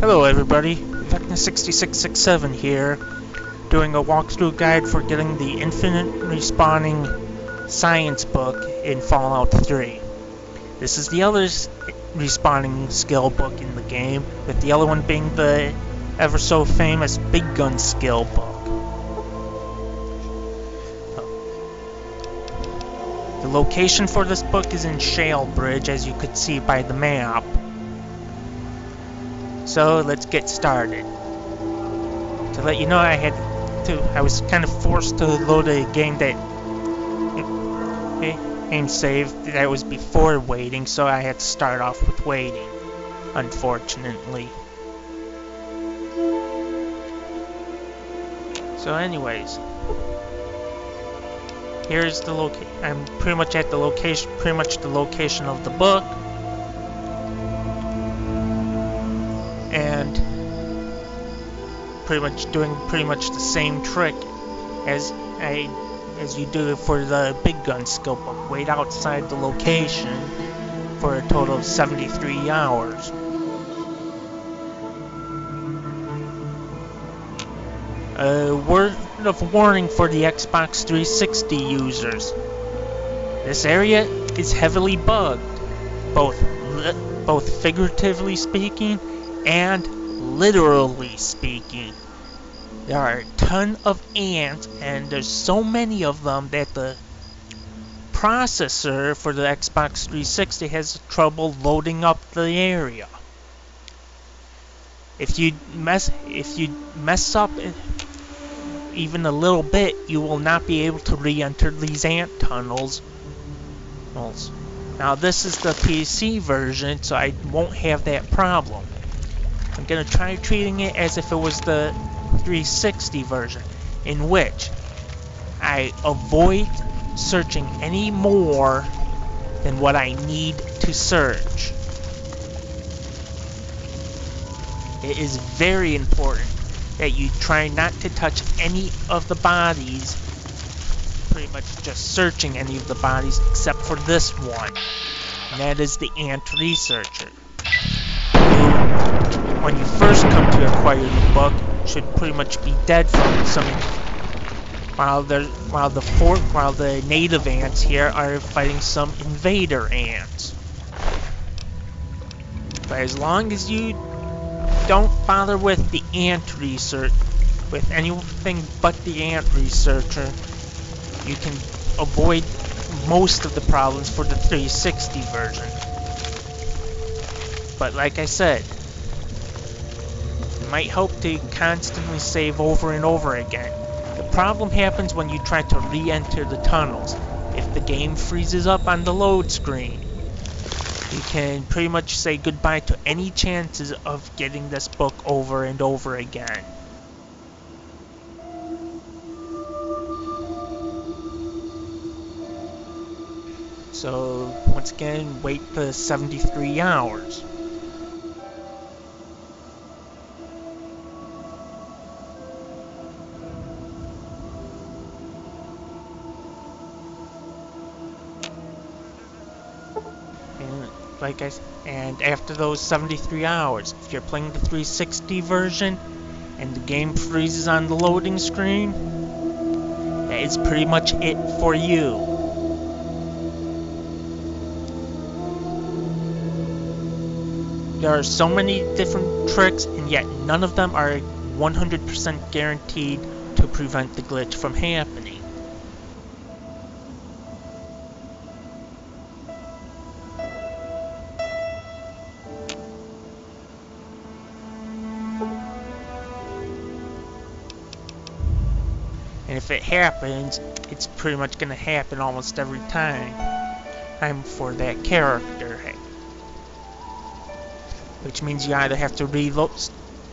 Hello everybody, Vecna6667 here, doing a walkthrough guide for getting the infinite respawning science book in Fallout 3. This is the other respawning skill book in the game, with the other one being the ever so famous Big Gun skill book. The location for this book is in Shalebridge, as you could see by the map. So let's get started. To let you know, I was kind of forced to load a game save that was before waiting, so I had to start off with waiting, unfortunately. So anyways, here's the location. I'm pretty much at the location of the book. And doing pretty much the same trick as you do for the Big Gun skill book. Wait outside the location for a total of 73 hours. A word of warning for the Xbox 360 users. This area is heavily bugged, both figuratively speaking and literally speaking. There are a ton of ants, and there's so many of them that the processor for the Xbox 360 has trouble loading up the area. If you mess up even a little bit, you will not be able to re-enter these ant tunnels. Now this is the PC version, so I won't have that problem. I'm going to try treating it as if it was the 360 version, in which I avoid searching any more than what I need to search. It is very important that you try not to touch any of the bodies, pretty much just searching any of the bodies except for this one, and that is the ant researcher. When you first come to acquire the book, should pretty much be dead from some, while the native ants here are fighting some invader ants. But as long as you don't bother with the ant research, with anything but the ant researcher, you can avoid most of the problems for the 360 version. But like I said, might help to constantly save over and over again. The problem happens when you try to re-enter the tunnels. If the game freezes up on the load screen, you can pretty much say goodbye to any chances of getting this book over and over again. So once again, wait the 73 hours. And after those 73 hours, if you're playing the 360 version and the game freezes on the loading screen, that is pretty much it for you. There are so many different tricks, and yet none of them are 100% guaranteed to prevent the glitch from happening. And if it happens, it's pretty much going to happen almost every time. I'm for that character. Which means you either have to reload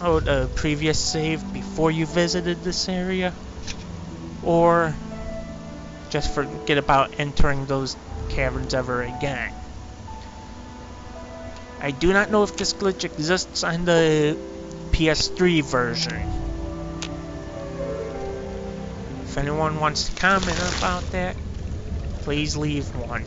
a previous save before you visited this area, or just forget about entering those caverns ever again. I do not know if this glitch exists on the PS3 version. If anyone wants to comment about that, please leave one.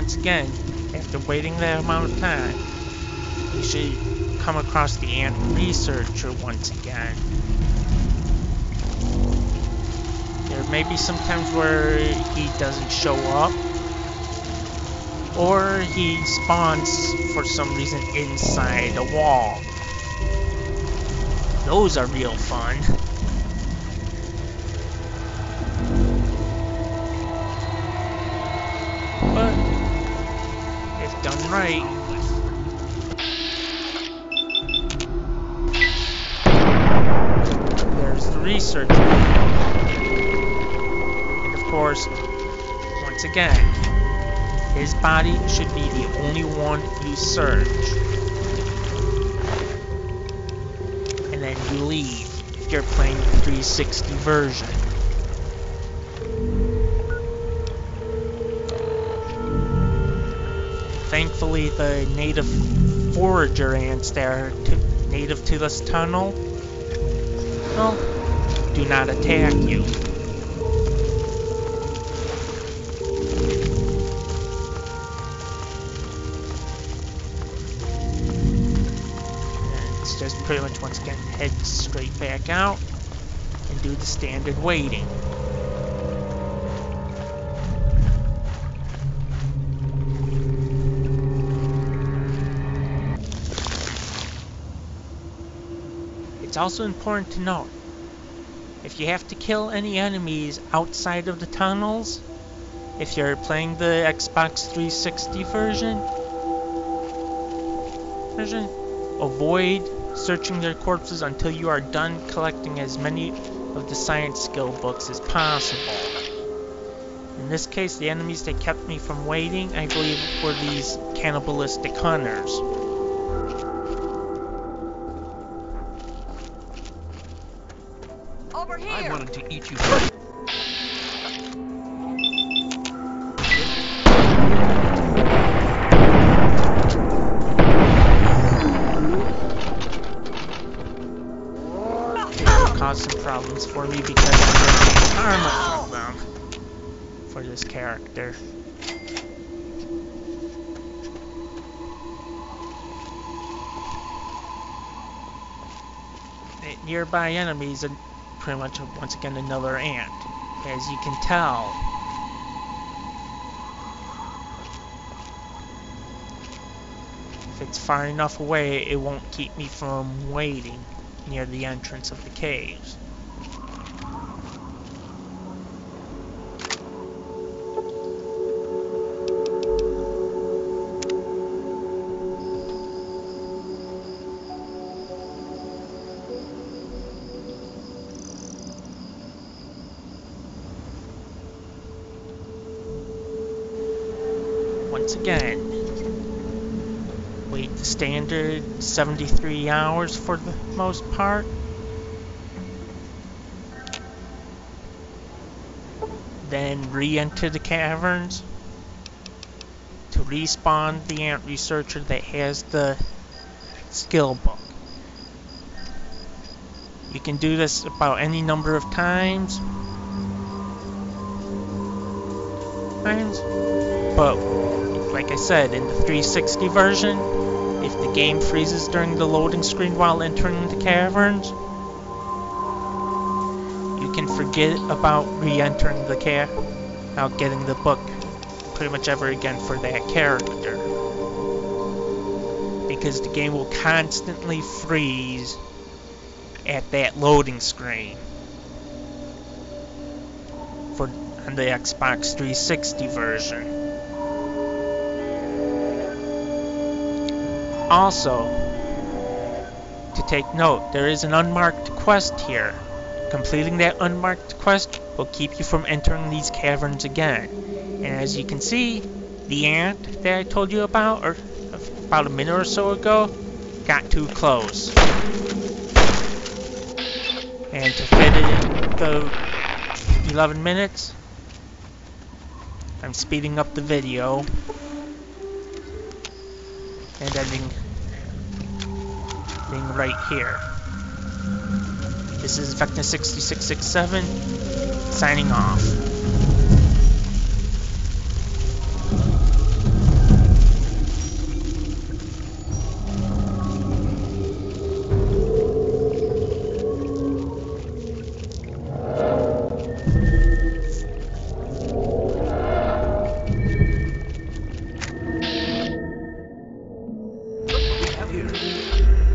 once again, after waiting that amount of time, you should come across the ant researcher once again. There may be some times where he doesn't show up, or he spawns for some reason inside a wall. Those are real fun. But if done right, there's the researcher. And of course, once again, his body should be the only one you search. And then you leave if you're playing the 360 version. Thankfully, the native forager ants that are native to this tunnel, well, do not attack you. And it's just pretty much once again head straight back out and do the standard waiting. It's also important to note, if you have to kill any enemies outside of the tunnels, if you're playing the Xbox 360 version, avoid searching their corpses until you are done collecting as many of the science skill books as possible. In this case, the enemies that kept me from waiting, I believe, were these cannibalistic hunters. Over here. I wanted to eat you first. It'll cause some problems for me because I'm getting karma from them for this character. Nearby enemies are pretty much once again another ant, as you can tell. If it's far enough away, it won't keep me from waiting near the entrance of the caves. Once again, wait the standard 73 hours for the most part. Then re-enter the caverns to respawn the ant researcher that has the skill book. You can do this about any number of times, but like I said, in the 360 version, if the game freezes during the loading screen while entering the caverns, you can forget about re-entering the about getting the book pretty much ever again for that character. Because the game will constantly freeze at that loading screen on the Xbox 360 version. Also, to take note, there is an unmarked quest here. Completing that unmarked quest will keep you from entering these caverns again. And as you can see, the ant that I told you about, or about a minute or so ago, got too close. And to fit it in the 11 minutes, I'm speeding up the video and ending right here. This is Vecna6667 signing off. have here?